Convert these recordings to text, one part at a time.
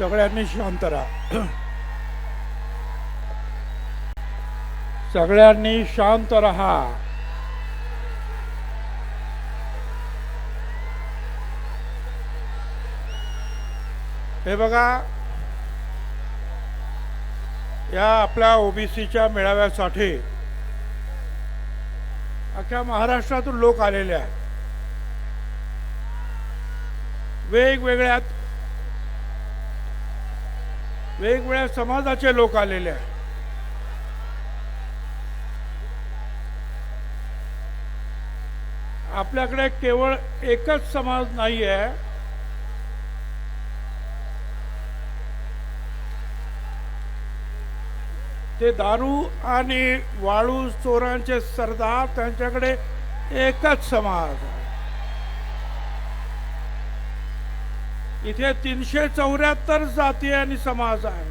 सगळ्यांनी शांत राहा. सगळ्यांनी शांत राहा. हे बघा, या आपल्या ओबीसीच्या मेळाव्यासाठी अख्ख्या महाराष्ट्रातून लोक आलेले आहेत. वेगवेगळ्या समाजाचे लोक आलेले आहेत. आपल्याकडे केवळ एकच समाज नाही आहे. ते दारू आणि वाळू चोरांचे सरदार, त्यांच्याकडे एकच समाज आहे. इथे 374 जाती आणि समाज आहे.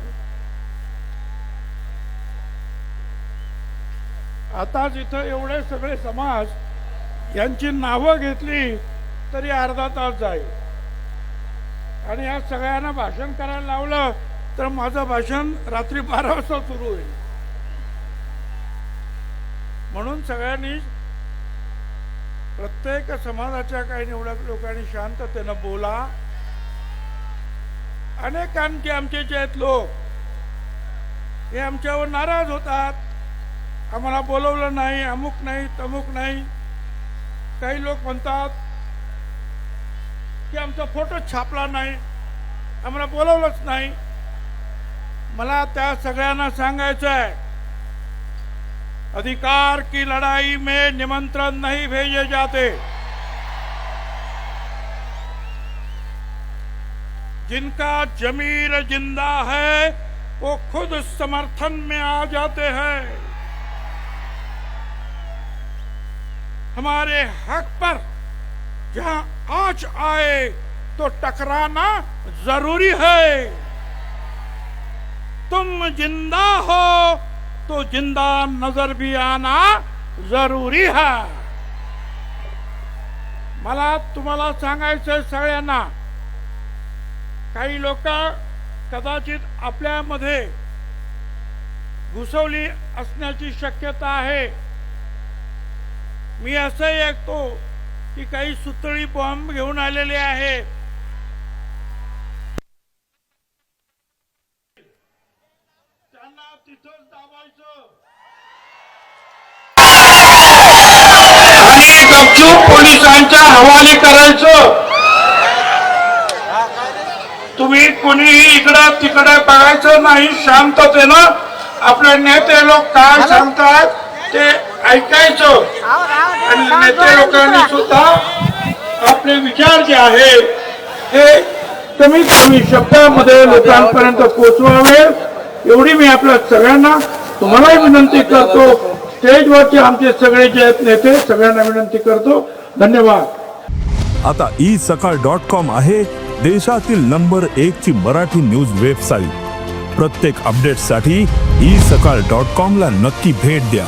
आताच इथं एवढे सगळे समाज यांची नावं घेतली तरी अर्धा तास जाईल. आणि या सगळ्यांना भाषण करायला लावलं तर माझं भाषण रात्री 12 वाजता सुरू होईल. म्हणून सगळ्यांनी, प्रत्येक समाजाच्या काही निवडक लोकांनी शांततेनं बोला. अनेकांचे आमचे जे आहेत लोक, हे आमच्यावर नाराज होतात. आम्हाला बोलवलं नाही, अमुक नाही, तमुक नाही. काही लोक म्हणतात की आमचा फोटो छापला नाही, आम्हाला बोलवलंच नाही. मला त्या सगळ्यांना सांगायचं आहे, अधिकार की लड़ाई में निमंत्रण नहीं भेजे जाते. जिनका जमीर जिंदा है वो खुद समर्थन में आ जाते हैं. हमारे हक पर जहां आंच आए तो टकराना जरूरी है. तुम जिंदा हो तो जिंदा नजर भी आना जरूरी है. मला तुम्हाला सांगायचं सगळ्यांना, काही लोक कदाचित आपल्यामध्ये घुसवली असण्याची शक्यता आहे. मी असंही ऐकतो की काही सुतळी बॉम्ब घेऊन आलेले आहेत. त्यांना तिथंच दाबायचं आणि गपचूप पोलिसांच्या हवाले करायचं. तुम्ही कोणीही इकडं तिकडे बघायचं नाही. शांततेनं आपले नेते लोक काय सांगतात ते ऐकायचं. आणि नेते लोकांनी सुद्धा आपले विचार जे आहेत हे कमीत कमी शब्दामध्ये लोकांपर्यंत पोहोचवावे, एवढी मी आपल्या सगळ्यांना, तुम्हालाही विनंती करतो. स्टेजवरचे आमचे सगळे जे आहेत नेते, सगळ्यांना विनंती करतो. धन्यवाद. आता isakal.com आहे देशातील नंबर 1 ची मराठी न्यूज वेबसाईट. प्रत्येक अपडेटसाठी isakal.com ला नक्की भेट द्या.